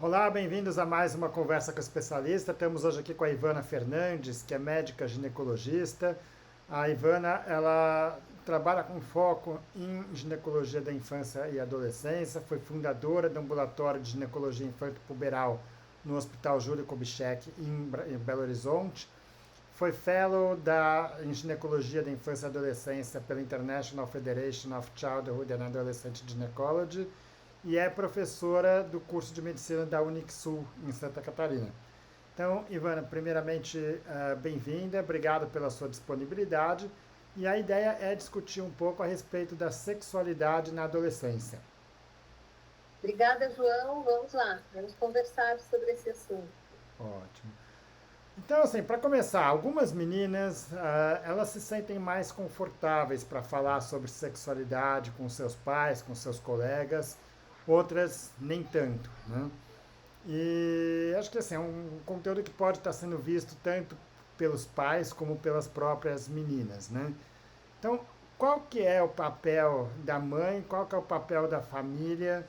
Olá, bem-vindos a mais uma conversa com o especialista. Estamos hoje aqui com a Ivana Fernandes, que é médica ginecologista. A Ivana, ela trabalha com foco em ginecologia da infância e adolescência, foi fundadora do ambulatório de ginecologia infanto-puberal no Hospital Júlio Kubitschek em Belo Horizonte. Foi fellow em ginecologia da infância e adolescência pela International Federation of Childhood and Adolescent Gynecology e é professora do curso de medicina da Unixul, em Santa Catarina. Então, Ivana, primeiramente, bem-vinda, obrigado pela sua disponibilidade. E a ideia é discutir um pouco a respeito da sexualidade na adolescência. Obrigada, João. Vamos lá, vamos conversar sobre esse assunto. Ótimo. Então, assim, para começar, algumas meninas, elas se sentem mais confortáveis para falar sobre sexualidade com seus pais, com seus colegas, outras nem tanto, né? E acho que assim, é um conteúdo que pode estar sendo visto tanto pelos pais como pelas próprias meninas, né? Então, qual que é o papel da mãe, qual que é o papel da família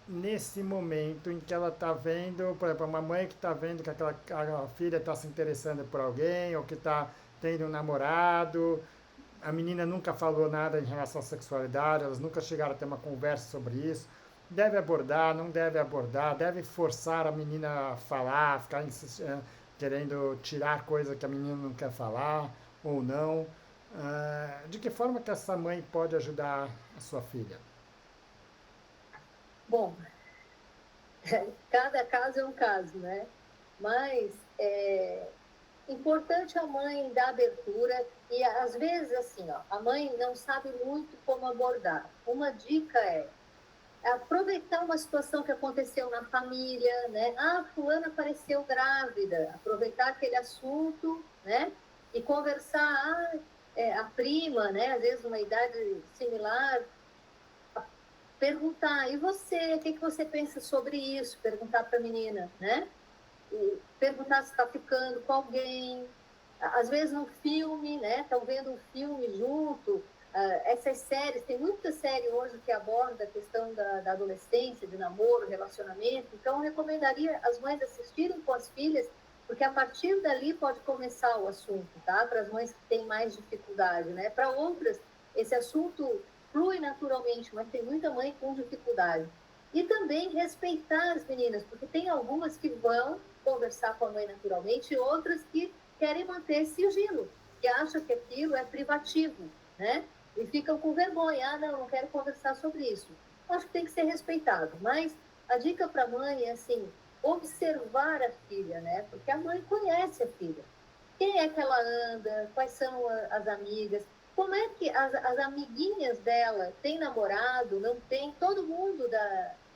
nesse momento em que ela está vendo, por exemplo, uma mãe que está vendo que a filha está se interessando por alguém, ou que está tendo um namorado, a menina nunca falou nada em relação à sexualidade, elas nunca chegaram a ter uma conversa sobre isso. Deve abordar, não deve abordar, deve forçar a menina a falar, ficar querendo tirar coisa que a menina não quer falar ou não. De que forma que essa mãe pode ajudar a sua filha? Bom, cada caso é um caso, né? Mas é importante a mãe dar abertura e às vezes assim, ó, a mãe não sabe muito como abordar. Uma dica é aproveitar uma situação que aconteceu na família, né? Ah, fulana apareceu grávida, aproveitar aquele assunto, né? E conversar, a prima, né? Às vezes uma idade similar, perguntar, e você, o que, que você pensa sobre isso? Perguntar para a menina, né? E perguntar se está ficando com alguém. Às vezes no filme, né? Estão vendo um filme junto. Essas séries, tem muita série hoje que aborda a questão da adolescência, de namoro, relacionamento. Então, eu recomendaria as mães assistirem com as filhas, porque a partir dali pode começar o assunto, tá? Para as mães que têm mais dificuldade, né? Para outras, esse assunto flui naturalmente, mas tem muita mãe com dificuldade. E também respeitar as meninas, porque tem algumas que vão conversar com a mãe naturalmente e outras que querem manter sigilo, que acham que aquilo é privativo, né? E ficam com vergonha, não quero conversar sobre isso. Acho que tem que ser respeitado, mas a dica para a mãe é assim, observar a filha, né? Porque a mãe conhece a filha. Quem é que ela anda? Quais são as amigas? Como é que as amiguinhas dela têm namorado? Não tem? Todo mundo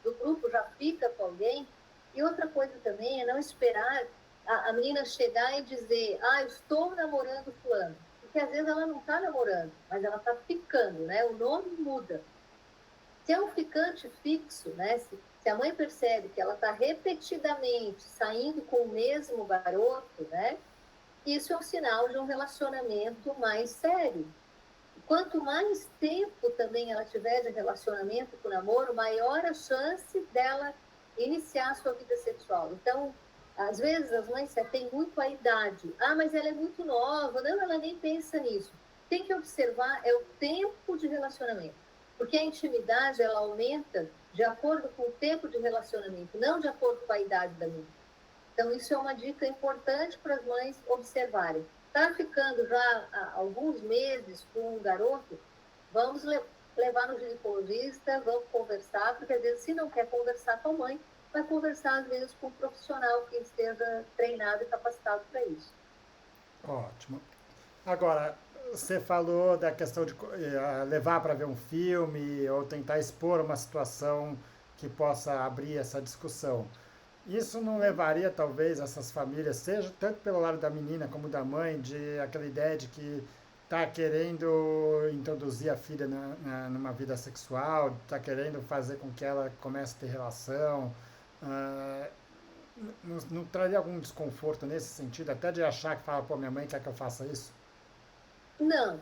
do grupo já fica com alguém? E outra coisa também é não esperar a menina chegar e dizer, estou namorando fulano. Porque às vezes ela não está namorando, mas ela está ficando, né? O nome muda. Se é um ficante fixo, né? Se a mãe percebe que ela está repetidamente saindo com o mesmo garoto, né? Isso é um sinal de um relacionamento mais sério. Quanto mais tempo também ela tiver de relacionamento com o namoro, maior a chance dela iniciar a sua vida sexual. Então, às vezes as mães se atêm muito à idade. Mas ela é muito nova. Não, ela nem pensa nisso. Tem que observar é o tempo de relacionamento. Porque a intimidade, ela aumenta de acordo com o tempo de relacionamento, não de acordo com a idade da menina. Então, isso é uma dica importante para as mães observarem. Está ficando já há alguns meses com um garoto, vamos levar no ginecologista, vamos conversar, porque às vezes, se não quer conversar com a mãe, vai conversar às vezes com um profissional que esteja treinado e capacitado para isso. Ótimo. Agora, você falou da questão de levar para ver um filme ou tentar expor uma situação que possa abrir essa discussão. Isso não levaria, talvez, essas famílias, seja tanto pelo lado da menina como da mãe, de aquela ideia de que está querendo introduzir a filha numa vida sexual, está querendo fazer com que ela comece a ter relação. ah, não traria algum desconforto nesse sentido, até de achar que fala, pô, minha mãe quer que eu faça isso? Não,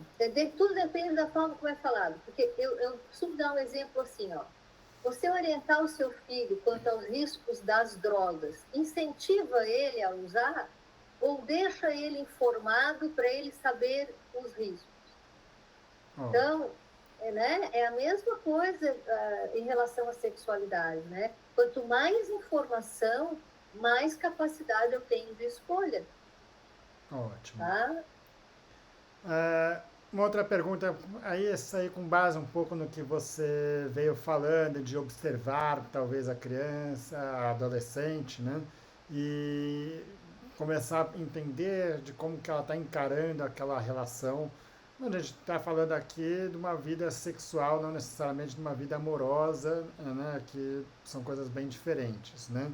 tudo depende da forma como é falado, porque eu costumo dar um exemplo assim, ó. você orientar o seu filho quanto aos riscos das drogas, incentiva ele a usar ou deixa ele informado para ele saber os riscos? Ó, Então, é a mesma coisa em relação à sexualidade, né? Quanto mais informação, mais capacidade eu tenho de escolha, ótimo. tá? Ah, uma outra pergunta, aí essa aí com base um pouco no que você veio falando, de observar talvez a criança, a adolescente, né? E começar a entender de como que ela está encarando aquela relação. A gente está falando aqui de uma vida sexual, não necessariamente de uma vida amorosa, né? Que são coisas bem diferentes, né?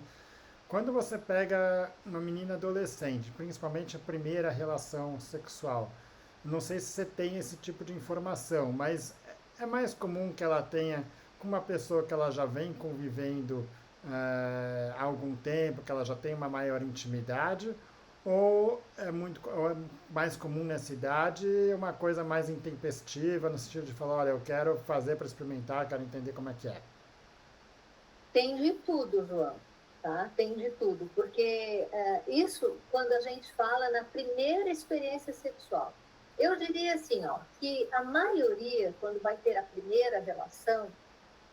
Quando você pega uma menina adolescente, principalmente a primeira relação sexual, não sei se você tem esse tipo de informação, mas é mais comum que ela tenha com uma pessoa que ela já vem convivendo há algum tempo, que ela já tem uma maior intimidade, ou é mais comum nessa idade uma coisa mais intempestiva, no sentido de falar, olha, eu quero fazer para experimentar, quero entender como é que é. Tem de tudo, João, tá? Tem de tudo, porque isso quando a gente fala na primeira experiência sexual. Eu diria assim, ó, que a maioria, quando vai ter a primeira relação,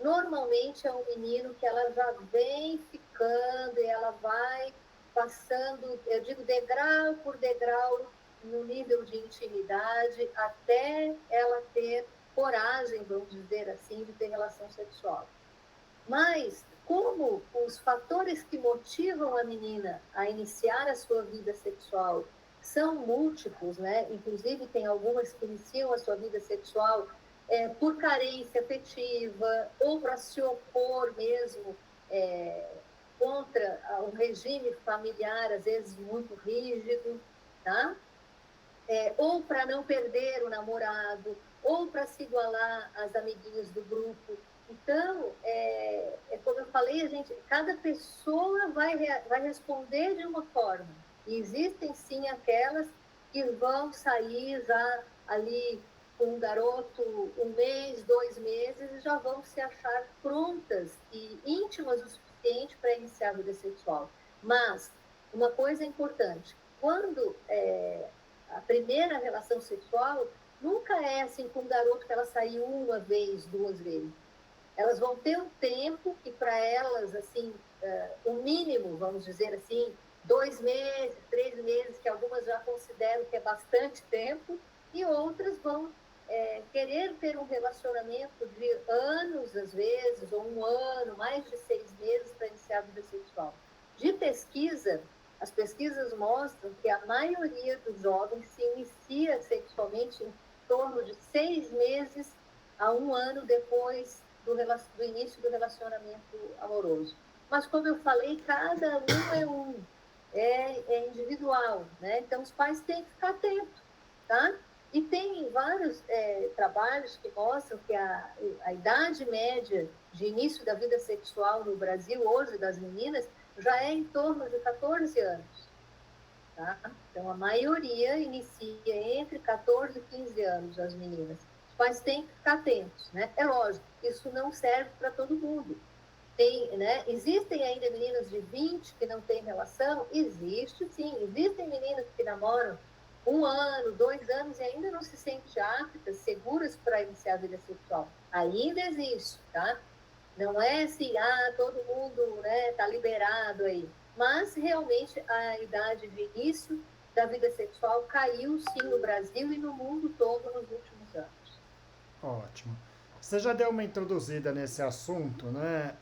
normalmente é um menino que ela já vem ficando e ela vai passando, eu digo degrau por degrau, no nível de intimidade, até ela ter coragem, vamos dizer assim, de ter relação sexual. Mas, como os fatores que motivam a menina a iniciar a sua vida sexual são múltiplos, né? Inclusive, tem algumas que iniciam a sua vida sexual por carência afetiva ou para se opor mesmo é, contra um regime familiar, às vezes muito rígido, tá? Ou para não perder o namorado, ou para se igualar às amiguinhas do grupo. Então, como eu falei, cada pessoa vai responder de uma forma. E existem sim aquelas que vão sair já ali com um garoto 1 mês, 2 meses, e já vão se achar prontas e íntimas o suficiente para iniciar a vida sexual. Mas, uma coisa importante, quando a primeira relação sexual nunca é assim com um garoto que ela saiu 1 vez, 2 vezes. Elas vão ter um tempo que para elas, assim, o mínimo, vamos dizer assim, 2 meses, 3 meses, que algumas já consideram que é bastante tempo, e outras vão querer ter um relacionamento de anos, às vezes, ou 1 ano, mais de 6 meses para iniciar a vida sexual. De pesquisa, as pesquisas mostram que a maioria dos jovens se inicia sexualmente em torno de 6 meses a 1 ano depois do início do relacionamento amoroso. Mas, como eu falei, cada é individual, né? Então, os pais têm que ficar atentos, tá? E tem vários trabalhos que mostram que a idade média de início da vida sexual no Brasil, hoje, das meninas, já é em torno de 14 anos. Tá? Então, a maioria inicia entre 14 e 15 anos, as meninas. Os pais têm que ficar atentos, né? É lógico, isso não serve para todo mundo. Existem ainda meninas de 20 que não têm relação? Existe, sim. Existem meninas que namoram 1 ano, 2 anos e ainda não se sentem aptas, seguras para iniciar a vida sexual. Ainda existe, tá? Não é assim, todo mundo tá liberado aí. Mas, realmente, a idade de início da vida sexual caiu, sim, no Brasil e no mundo todo nos últimos anos. Ótimo. Você já deu uma introduzida nesse assunto, né?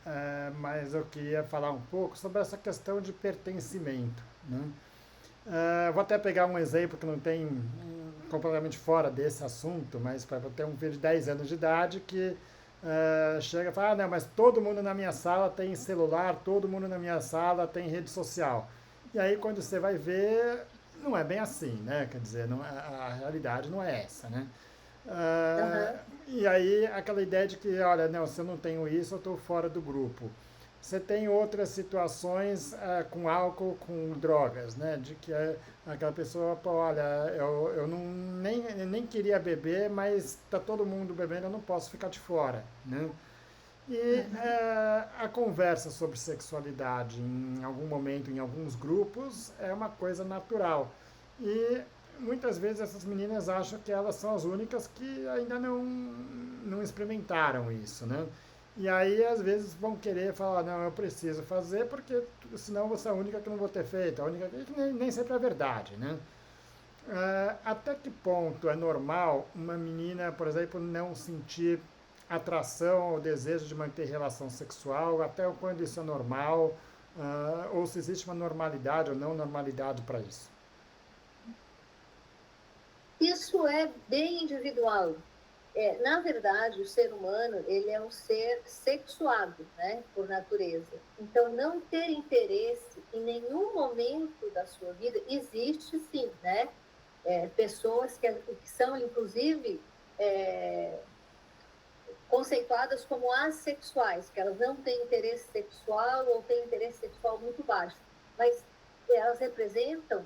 Mas eu queria falar um pouco sobre essa questão de pertencimento, né? Vou até pegar um exemplo que não tem completamente fora desse assunto, mas para ter um filho de 10 anos de idade que chega e fala, não, mas todo mundo na minha sala tem celular, todo mundo na minha sala tem rede social. E aí quando você vai ver, não é bem assim, né? Quer dizer, não, a realidade não é essa, né? Uhum. E aí aquela ideia de que, olha, não, se eu não tenho isso, eu estou fora do grupo. Você tem outras situações com álcool, com drogas, né? De que aquela pessoa, pô, olha, eu não, nem queria beber, mas está todo mundo bebendo, eu não posso ficar de fora, né? E Uhum. a conversa sobre sexualidade, em algum momento, em alguns grupos, é uma coisa natural. E muitas vezes essas meninas acham que elas são as únicas que ainda não experimentaram isso, né? E aí, às vezes, vão querer falar, não, eu preciso fazer, porque senão você é a única que não vou ter feito, a única que nem sempre é verdade, né? Até que ponto é normal uma menina, por exemplo, não sentir atração ou desejo de manter relação sexual? Até quando isso é normal? Ou se existe uma normalidade ou não normalidade para isso? Isso é bem individual. Na verdade, o ser humano, ele é um ser sexuado, né, por natureza. Então, não ter interesse em nenhum momento da sua vida existe, sim, né? Pessoas que são, inclusive, é, conceituadas como assexuais, que elas não têm interesse sexual ou têm interesse sexual muito baixo, mas elas representam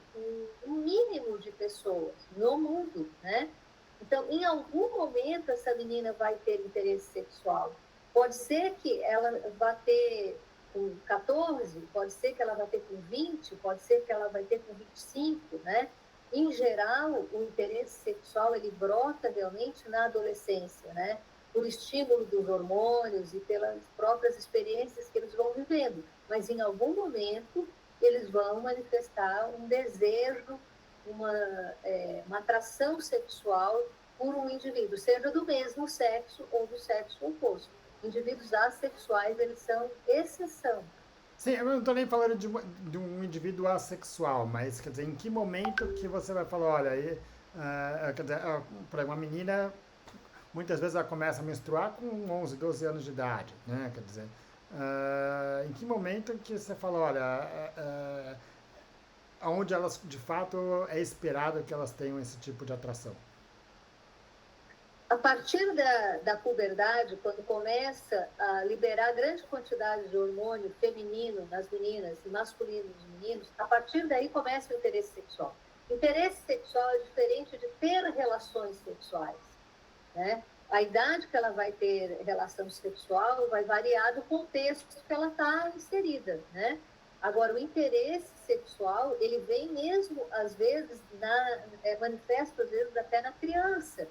um mínimo de pessoas no mundo, né? Então, em algum momento, essa menina vai ter interesse sexual. Pode ser que ela vá ter com 14, pode ser que ela vá ter com 20, pode ser que ela vai ter com 25, né? Em geral, o interesse sexual ele brota realmente na adolescência, né? Por estímulo dos hormônios e pelas próprias experiências que eles vão vivendo. Mas em algum momento eles vão manifestar um desejo, uma atração sexual por um indivíduo, seja do mesmo sexo ou do sexo oposto. Indivíduos assexuais, eles são exceção. Sim, eu não estou nem falando de um indivíduo assexual, mas quer dizer, em que momento que você vai falar, olha, aí, quer dizer, para uma menina, muitas vezes ela começa a menstruar com 11, 12 anos de idade, né? Quer dizer, em que momento que você fala, olha, onde elas de fato é esperado que elas tenham esse tipo de atração? A partir da puberdade, quando começa a liberar grande quantidade de hormônio feminino nas meninas e masculino nos meninos, a partir daí começa o interesse sexual. Interesse sexual é diferente de ter relações sexuais, né? A idade que ela vai ter relação sexual vai variar do contexto que ela está inserida, né? Agora, o interesse sexual, ele vem mesmo, às vezes, manifesto, às vezes, até na criança,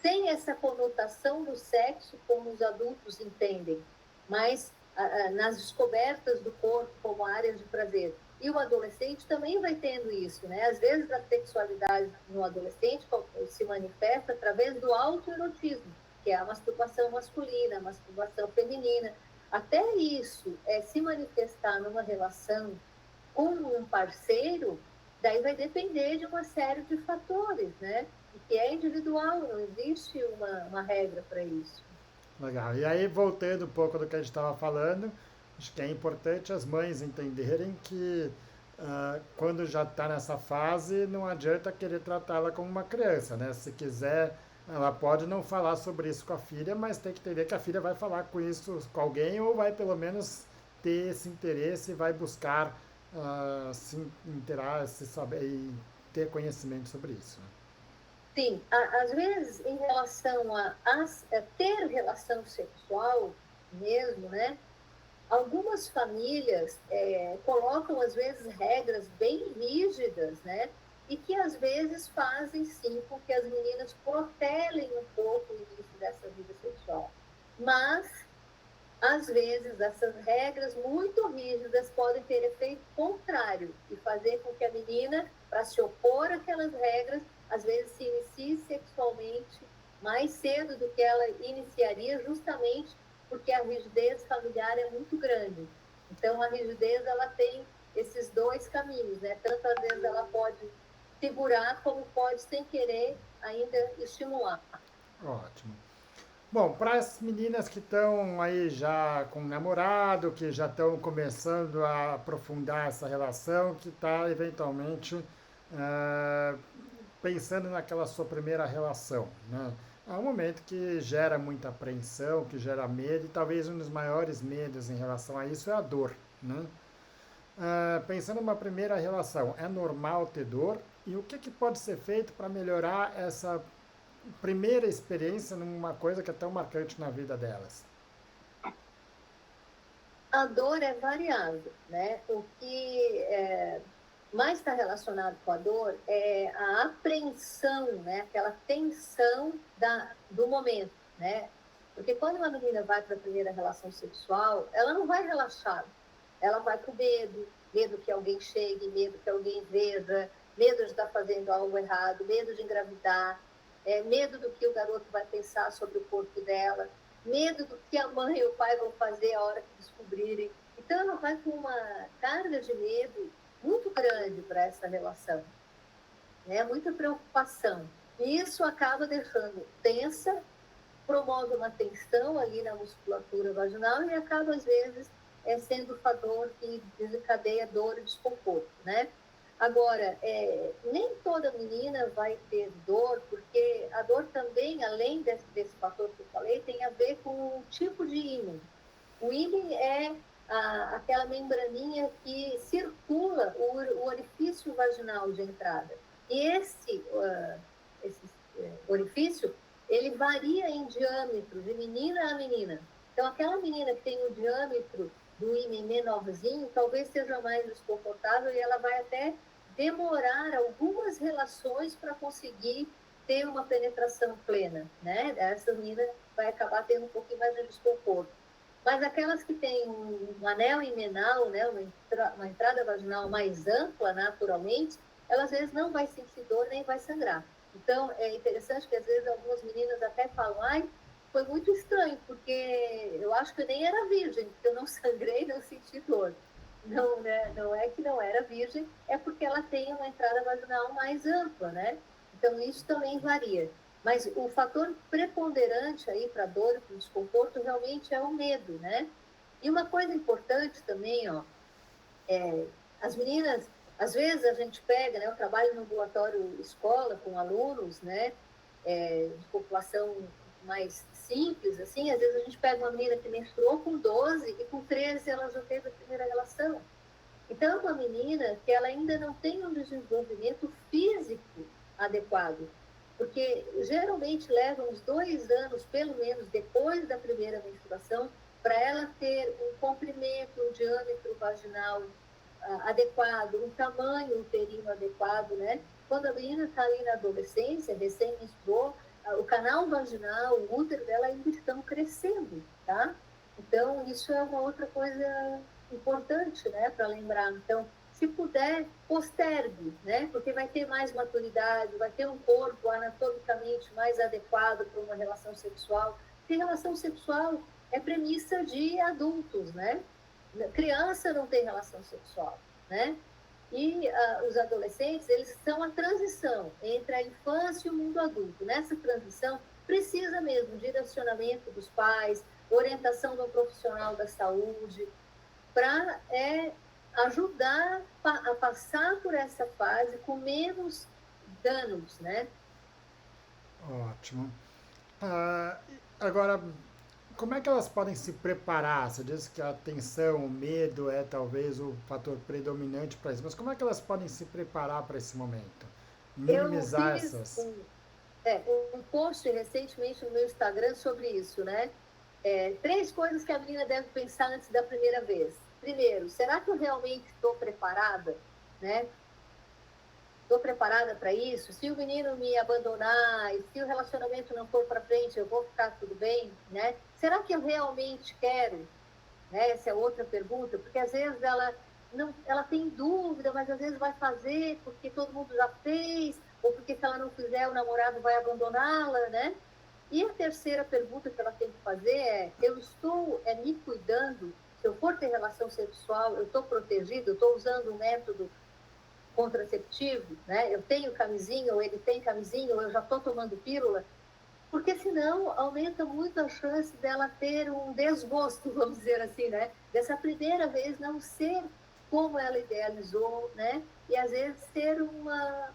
sem essa conotação do sexo como os adultos entendem, mas nas descobertas do corpo como áreas de prazer. E o adolescente também vai tendo isso, né? Às vezes a sexualidade no adolescente se manifesta através do autoerotismo, que é a masturbação masculina, a masturbação feminina. Até isso se manifestar numa relação com um parceiro, daí vai depender de uma série de fatores, né? E que é individual, não existe uma regra para isso. Legal. E aí, voltando um pouco do que a gente estava falando, acho que é importante as mães entenderem que quando já está nessa fase, não adianta querer tratá-la como uma criança, né? Se quiser, ela pode não falar sobre isso com a filha, mas tem que entender que a filha vai falar com isso com alguém ou vai pelo menos ter esse interesse e vai buscar se interar, se saber e ter conhecimento sobre isso, né? Sim, às vezes, em relação a ter relação sexual mesmo, né? Algumas famílias colocam, às vezes, regras bem rígidas, né? E que, às vezes, fazem, sim, com que as meninas protelem um pouco o início dessa vida sexual. Mas às vezes, essas regras muito rígidas podem ter efeito contrário e fazer com que a menina, para se opor àquelas regras, às vezes se inicie sexualmente mais cedo do que ela iniciaria, justamente porque a rigidez familiar é muito grande. Então, a rigidez ela tem esses dois caminhos, né? Tanto às vezes ela pode segurar, como pode, sem querer, ainda estimular. Ótimo. Bom, para as meninas que estão aí já com namorado, que já estão começando a aprofundar essa relação, que está eventualmente eh, pensando naquela sua primeira relação, né? Há um momento que gera muita apreensão, que gera medo, e talvez um dos maiores medos em relação a isso é a dor, né? Pensando numa primeira relação, é normal ter dor? E o que pode ser feito para melhorar essa primeira experiência numa coisa que é tão marcante na vida delas? A dor é variável, né? O que mais está relacionado com a dor é a apreensão, né? Aquela tensão do momento, né? Porque quando uma menina vai para a primeira relação sexual, ela não vai relaxar, ela vai com medo, medo que alguém chegue, medo que alguém veja, medo de estar fazendo algo errado, medo de engravidar, medo do que o garoto vai pensar sobre o corpo dela, medo do que a mãe e o pai vão fazer a hora que descobrirem. Então, ela vai com uma carga de medo muito grande para essa relação, né? Muita preocupação. E isso acaba deixando tensa, promove uma tensão ali na musculatura vaginal e acaba, às vezes, sendo o fator que desencadeia dor e desconforto, né? Agora, nem toda menina vai ter dor, porque a dor também, além desse fator que eu falei, tem a ver com o tipo de ímã. O ímã é aquela membraninha que circula o orifício vaginal de entrada. E esse orifício, ele varia em diâmetro de menina a menina. Então, aquela menina que tem o diâmetro do ímã menorzinho, talvez seja mais desconfortável e ela vai até demorar algumas relações para conseguir ter uma penetração plena, né? Essa menina vai acabar tendo um pouquinho mais de desconforto. Mas aquelas que têm um anel imenal, né, uma entrada vaginal mais ampla, naturalmente, ela às vezes não vai sentir dor nem vai sangrar. Então, é interessante que às vezes algumas meninas até falam, ai, foi muito estranho, porque eu acho que eu nem era virgem, porque eu não sangrei, não senti dor. Não, né? Não é que não era virgem, é porque ela tem uma entrada vaginal mais ampla, né? Então, isso também varia. Mas o fator preponderante aí para a dor e para o desconforto realmente é o medo, né? E uma coisa importante também, ó, as meninas, às vezes a gente pega, né? Eu trabalho no ambulatório escola com alunos, né? De população mais simples, assim, às vezes a gente pega uma menina que menstruou com 12 e com 13 ela já teve a primeira relação. Então, é uma menina que ela ainda não tem um desenvolvimento físico adequado, porque geralmente leva uns 2 anos, pelo menos, depois da primeira menstruação, para ela ter um comprimento, um diâmetro vaginal adequado, um tamanho uterino adequado, né? Quando a menina está ali na adolescência, recém-menstruou, o canal vaginal, o útero dela ainda estão crescendo, tá? Então, isso é uma outra coisa importante, né, para lembrar. Então, se puder, postergue, né, porque vai ter mais maturidade, vai ter um corpo anatomicamente mais adequado para uma relação sexual. Porque relação sexual é premissa de adultos, né? Criança não tem relação sexual, né? E os adolescentes, eles são a transição entre a infância e o mundo adulto. Nessa transição, precisa mesmo direcionamento dos pais, orientação do profissional da saúde, para ajudar a passar por essa fase com menos danos, né? Ótimo. Ah, agora, como é que elas podem se preparar? Você disse que a tensão, o medo é talvez o fator predominante para isso, mas como é que elas podem se preparar para esse momento? Eu Minimizar fiz essas. um post recentemente no meu Instagram sobre isso, né? 3 coisas que a menina deve pensar antes da primeira vez. Primeiro, será que eu realmente estou preparada, né? Estou preparada para isso? Se o menino me abandonar e se o relacionamento não for para frente, eu vou ficar tudo bem, né? Será que eu realmente quero? Né? Essa é outra pergunta, porque às vezes ela tem dúvida, mas às vezes vai fazer porque todo mundo já fez, ou porque se ela não fizer, o namorado vai abandoná-la, né? E a terceira pergunta que ela tem que fazer é: eu estou me cuidando? Se eu for ter relação sexual, eu estou protegida? Eu estou usando um método contraceptivo? Né? Eu tenho camisinha, ou ele tem camisinha, ou eu já estou tomando pílula? Porque senão aumenta muito a chance dela ter um desgosto, vamos dizer assim, né? Dessa primeira vez não ser como ela idealizou, né? E às vezes ser uma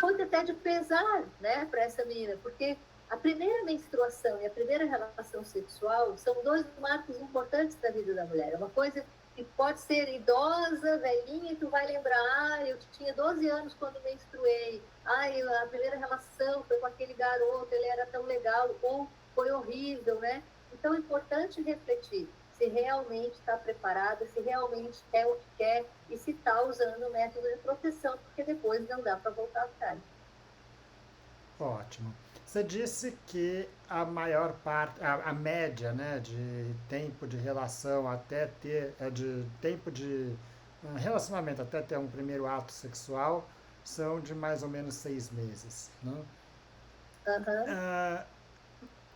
fonte até de pesar, né, para essa menina, porque a primeira menstruação e a primeira relação sexual são 2 marcos importantes da vida da mulher. É uma coisa que pode ser idosa, velhinha, e tu vai lembrar, eu tinha 12 anos quando menstruei, a primeira relação foi com aquele garoto, ele era tão legal, ou foi horrível, né? Então, é importante refletir. se realmente está preparada, se realmente é o que quer e se está usando o método de proteção, porque depois não dá para voltar atrás. Ótimo. Você disse que a maior parte, a média, né, de tempo de relação até ter, de tempo de relacionamento até ter um primeiro ato sexual são de mais ou menos 6 meses, né? Uhum. Ah,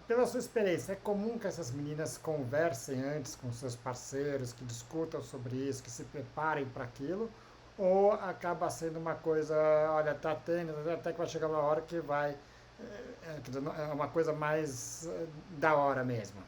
pela sua experiência, é comum que essas meninas conversem antes com seus parceiros, que discutam sobre isso, que se preparem para aquilo, ou acaba sendo uma coisa, olha, tá tendo, até que vai chegar uma hora que vai, quer dizer, é uma coisa mais da hora mesmo.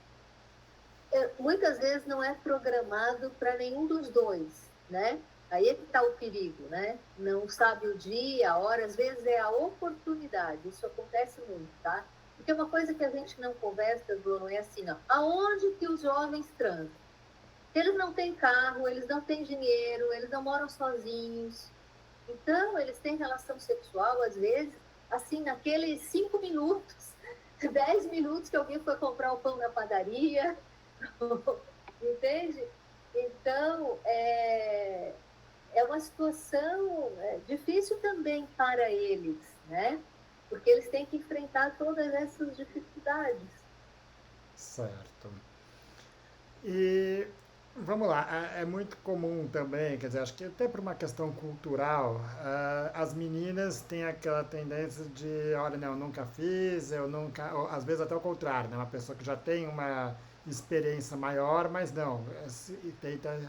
Muitas vezes não é programado para nenhum dos dois, né? Aí é que está o perigo, né? Não sabe o dia, a hora, às vezes é a oportunidade, isso acontece muito, tá? Porque uma coisa que a gente não conversa, Bruno, é assim, ó, aonde que os jovens transam? Eles não têm carro, eles não têm dinheiro, eles não moram sozinhos. Então, eles têm relação sexual, às vezes, assim, naqueles 5 minutos, 10 minutos que alguém foi comprar o pão na padaria, entende? Então, é uma situação difícil também para eles, né? Porque eles têm que enfrentar todas essas dificuldades. Certo. E vamos lá, é muito comum também, quer dizer, acho que até por uma questão cultural, as meninas têm aquela tendência de, olha, não, eu nunca fiz, eu nunca, ou, às vezes até o contrário, né? Uma pessoa que já tem uma experiência maior, mas não, tenta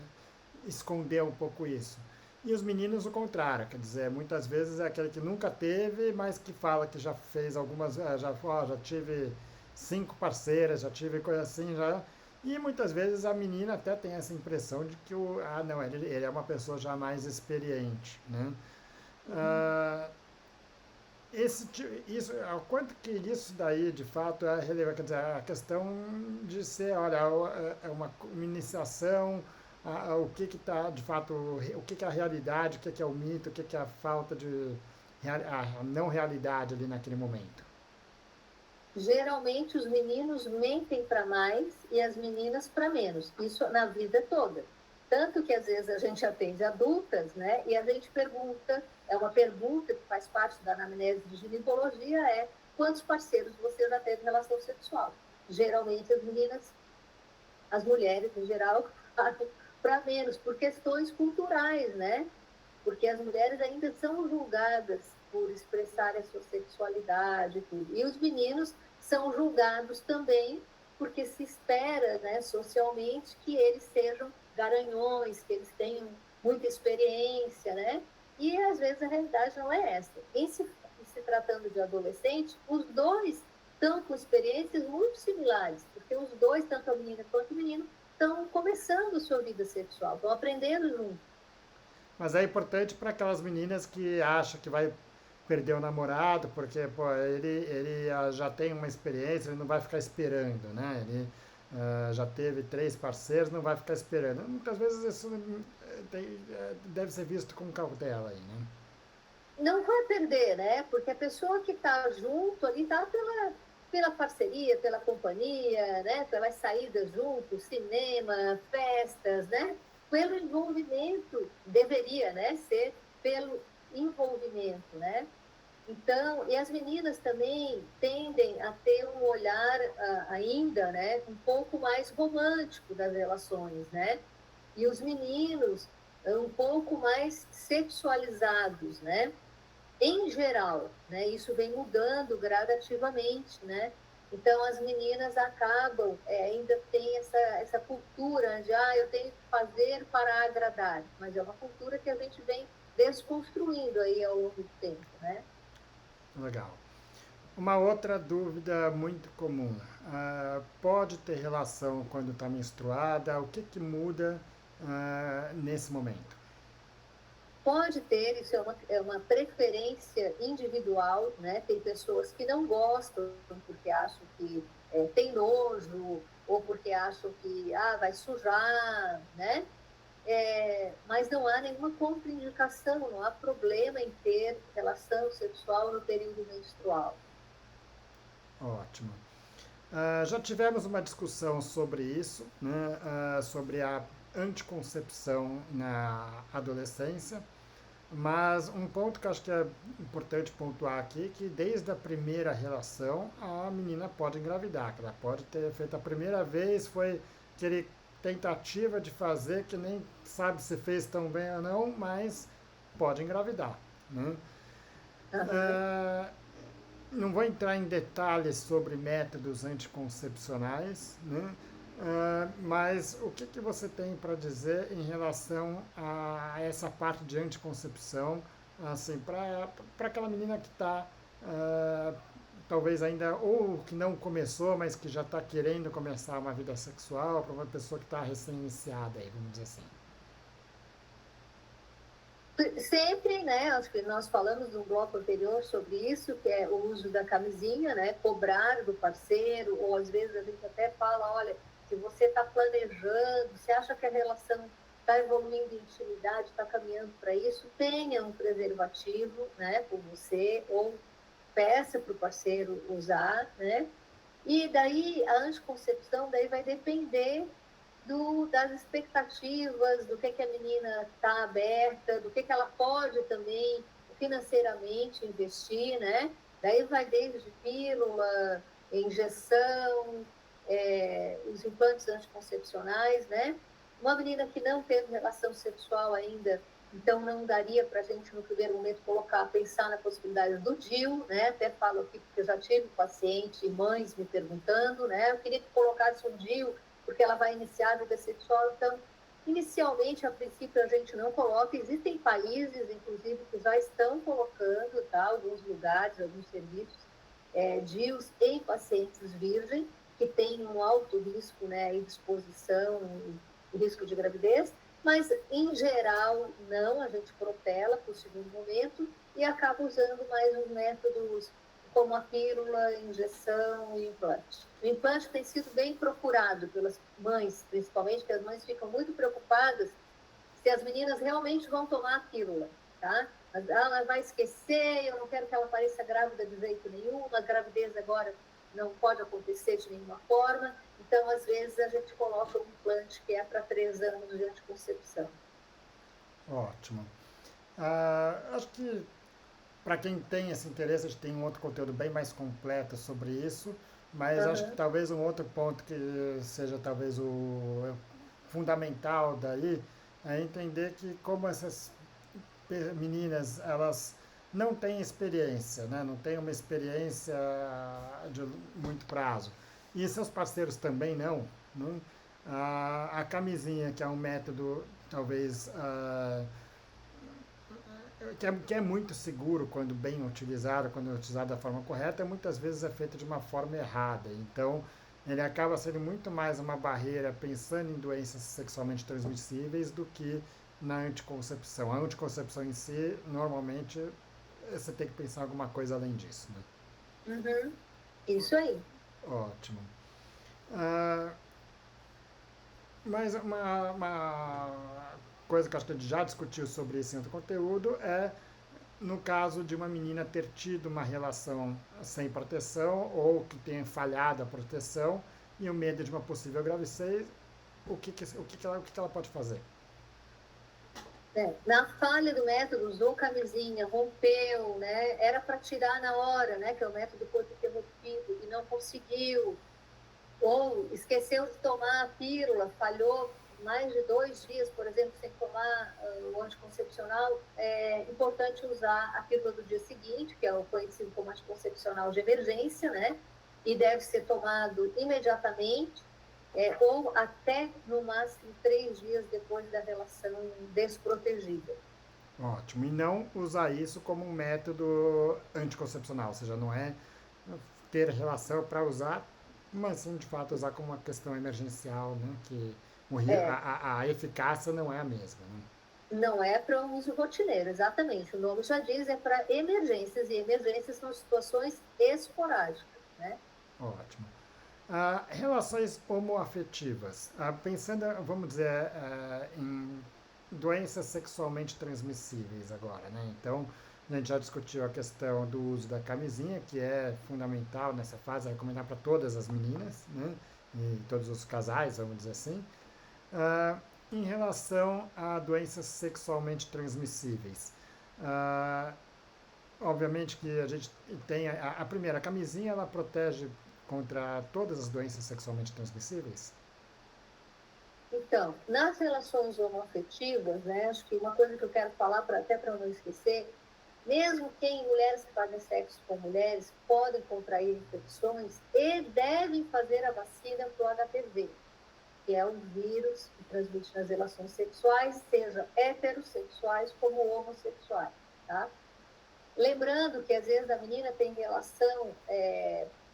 esconder um pouco isso. E os meninos o contrário, quer dizer, muitas vezes é aquele que nunca teve, mas que fala que já fez algumas, já tive 5 parceiras, já tive coisa assim, já. E muitas vezes a menina até tem essa impressão de que não, ele é uma pessoa já mais experiente, né? Uhum. Ah, isso, o quanto que isso daí de fato é relevante, quer dizer, a questão de ser, olha, é uma iniciação, o que que está de fato, o que que é a realidade, o que que é o mito, o que que é a falta de, a não realidade ali naquele momento. Geralmente os meninos mentem para mais e as meninas para menos. Isso na vida toda. Tanto que às vezes a gente atende adultas, né? E a gente pergunta, é uma pergunta que faz parte da anamnese de ginecologia, é quantos parceiros você já teve relação sexual? Geralmente as meninas, as mulheres em geral, falam para menos, por questões culturais, né? Porque as mulheres ainda são julgadas por expressar a sua sexualidade e tudo. E os meninos são julgados também porque se espera, né, socialmente, que eles sejam garanhões, que eles tenham muita experiência, né? E às vezes a realidade não é essa. Em se tratando de adolescente, os dois estão com experiências muito similares, porque os dois, tanto a menina quanto o menino, estão começando sua vida sexual, estão aprendendo juntos. Mas é importante para aquelas meninas que acham que vai perder o namorado, porque pô, ele já tem uma experiência, ele não vai ficar esperando, né? Ele já teve 3 parceiros, não vai ficar esperando. Muitas vezes isso deve ser visto com cautela aí, né? Não vai perder, né? Porque a pessoa que está junto ali está pela parceria, pela companhia, né? Pelas saídas juntos, cinema, festas, né? Pelo envolvimento, deveria, né? Ser pelo envolvimento, né? Então, e as meninas também tendem a ter um olhar ainda, né? Um pouco mais romântico das relações, né? E os meninos um pouco mais sexualizados, né? Em geral, né? Isso vem mudando gradativamente, né? Então as meninas acabam ainda tem essa cultura de eu tenho que fazer para agradar, mas é uma cultura que a gente vem desconstruindo aí ao longo do tempo, né? Legal. Uma outra dúvida muito comum. Pode ter relação quando está menstruada? O que que muda nesse momento? Pode ter, isso é uma preferência individual, né? Tem pessoas que não gostam porque acham que tem nojo, ou porque acham que vai sujar, né? Mas não há nenhuma contraindicação, não há problema em ter relação sexual no período menstrual. Ótimo. Já tivemos uma discussão sobre isso, né, sobre a anticoncepção na adolescência, mas um ponto que eu acho que é importante pontuar aqui é que desde a primeira relação a menina pode engravidar, que ela pode ter feito a primeira vez, foi aquele tentativa de fazer que nem sabe se fez tão bem ou não, mas pode engravidar, né? Aham. Ah, não vou entrar em detalhes sobre métodos anticoncepcionais, né? Mas o que você tem para dizer em relação a essa parte de anticoncepção, assim, para aquela menina que está, talvez ainda, ou que não começou, mas que já está querendo começar uma vida sexual, para uma pessoa que está recém-iniciada, aí, vamos dizer assim. Sempre, né? Acho que nós falamos no bloco anterior sobre isso, que é o uso da camisinha, né? Cobrar do parceiro, ou às vezes a gente até fala, olha, se você está planejando, se acha que a relação está evoluindo em intimidade, está caminhando para isso, tenha um preservativo, né? Com você, ou peça para o parceiro usar, né? E daí a anticoncepção daí vai depender das expectativas, do que a menina está aberta, do que ela pode também financeiramente investir, né? Daí vai desde pílula, injeção, os implantes anticoncepcionais, né? Uma menina que não teve relação sexual ainda, então não daria para a gente no primeiro momento pensar na possibilidade do DIU, né? Até falo aqui porque eu já tive paciente e mães me perguntando, né? Eu queria que colocasse um DIU porque ela vai iniciar a vida sexual. Então, inicialmente, a princípio, a gente não coloca. Existem países, inclusive, que já estão colocando, tá? Alguns lugares, alguns serviços, DIUs em pacientes virgens, que têm um alto risco, né, em exposição e risco de gravidez, mas, em geral, não, a gente protela para o segundo momento e acaba usando mais os métodos como a pílula, injeção e implante. O implante tem sido bem procurado pelas mães, principalmente, porque as mães ficam muito preocupadas se as meninas realmente vão tomar a pílula, tá? Ela vai esquecer, eu não quero que ela pareça grávida de jeito nenhum, a gravidez agora não pode acontecer de nenhuma forma, então, às vezes, a gente coloca um implante que é para 3 anos de anticoncepção. Ótimo. Acho que para quem tem esse interesse, a gente tem um outro conteúdo bem mais completo sobre isso, mas acho que Uhum. talvez um outro ponto que seja talvez o fundamental daí é entender que como essas meninas, elas não têm experiência, né? Não têm uma experiência de muito prazo. E seus parceiros também não. Não? A camisinha, que é um método talvez que é muito seguro quando bem utilizado, quando é utilizado da forma correta, muitas vezes é feito de uma forma errada. Então, ele acaba sendo muito mais uma barreira pensando em doenças sexualmente transmissíveis do que na anticoncepção. A anticoncepção em si, normalmente, você tem que pensar em alguma coisa além disso, né? Uhum. Isso aí. Ótimo. Ah, mas uma coisa que acho que a gente já discutiu sobre esse outro conteúdo é no caso de uma menina ter tido uma relação sem proteção ou que tenha falhado a proteção e o medo de uma possível gravidez, o que ela pode fazer? Na falha do método, usou camisinha, rompeu, né? Era para tirar na hora, né? Que é o método corpo interrompido, e não conseguiu. Ou esqueceu de tomar a pílula, falhou mais de 2 dias, por exemplo, sem tomar o anticoncepcional. É importante usar a pílula do dia seguinte, que é o conhecido como anticoncepcional de emergência, né? E deve ser tomado imediatamente, ou até, no máximo, 3 dias depois da relação desprotegida. Ótimo. E não usar isso como um método anticoncepcional, ou seja, não é ter relação para usar, mas sim de fato usar como uma questão emergencial, né? Que É, a eficácia não é a mesma, né? não é para uso rotineiro, exatamente. O nome já diz, é para emergências, e emergências são situações esporádicas, né? Ótimo. Relações homoafetivas. Pensando, vamos dizer, em doenças sexualmente transmissíveis agora, né? Então, A gente já discutiu a questão do uso da camisinha, que é fundamental nessa fase, é recomendar para todas as meninas, né? E todos os casais, vamos dizer assim. Ah, em relação a doenças sexualmente transmissíveis, ah, obviamente que a gente tem a primeira camisinha, ela protege contra todas as doenças sexualmente transmissíveis? Então, nas relações homoafetivas, né, acho que uma coisa que eu quero falar, até para não esquecer, mesmo quem, mulheres que fazem sexo com mulheres, podem contrair infecções e devem fazer a vacina para o HPV, que é um vírus que transmite nas relações sexuais, seja heterossexuais como homossexuais, tá? Lembrando que às vezes a menina tem relação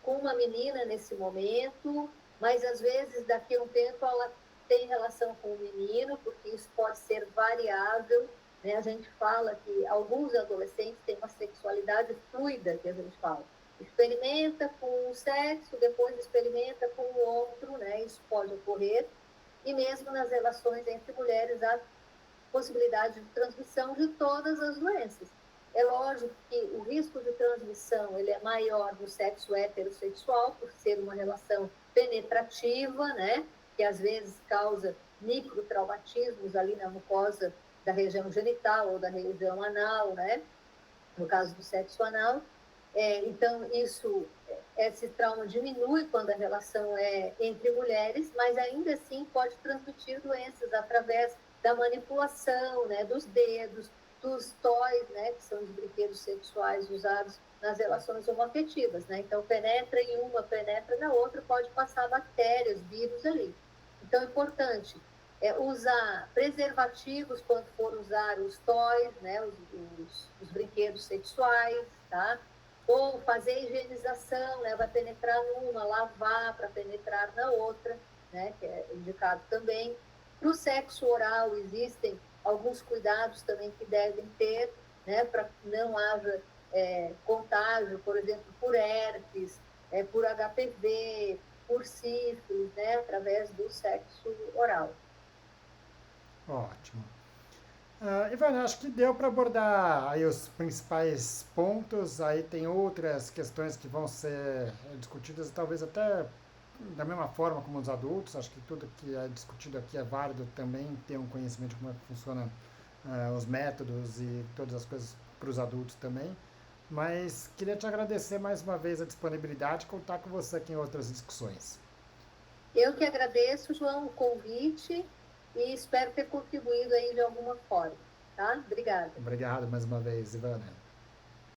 com uma menina nesse momento, mas às vezes daqui a um tempo ela tem relação com o menino, porque isso pode ser variável, né? A gente fala que alguns adolescentes têm uma sexualidade fluida, que a gente fala. Experimenta com um sexo, depois experimenta com o outro, né? Isso pode ocorrer. E mesmo nas relações entre mulheres, há possibilidade de transmissão de todas as doenças. É lógico que o risco de transmissão ele é maior no sexo heterossexual, por ser uma relação penetrativa, né? Que às vezes causa microtraumatismos ali na mucosa da região genital ou da região anal, né? No caso do sexo anal. Então, esse trauma diminui quando a relação é entre mulheres, mas ainda assim pode transmitir doenças através da manipulação, né, dos dedos, dos toys, né, que são os brinquedos sexuais usados nas relações homoafetivas, né? Então, penetra em uma, penetra na outra, pode passar bactérias, vírus ali. Então, é importante usar preservativos quando for usar os toys, né, os brinquedos sexuais, tá? Ou fazer higienização, né, vai penetrar numa, lavar para penetrar na outra, né, que é indicado também. Para o sexo oral existem alguns cuidados também que devem ter, né, para que não haja contágio, por exemplo, por herpes, por HPV, por sífilis, né, através do sexo oral. Ótimo. Ivana, acho que deu para abordar aí os principais pontos. Aí tem outras questões que vão ser discutidas, talvez até da mesma forma como os adultos. Acho que tudo que é discutido aqui é válido também ter um conhecimento de como é que funcionam os métodos e todas as coisas para os adultos também. Mas queria te agradecer mais uma vez a disponibilidade e contar com você aqui em outras discussões. Eu que agradeço, João, o convite e espero ter contribuído aí de alguma forma, tá? Obrigada. Obrigado mais uma vez, Ivana.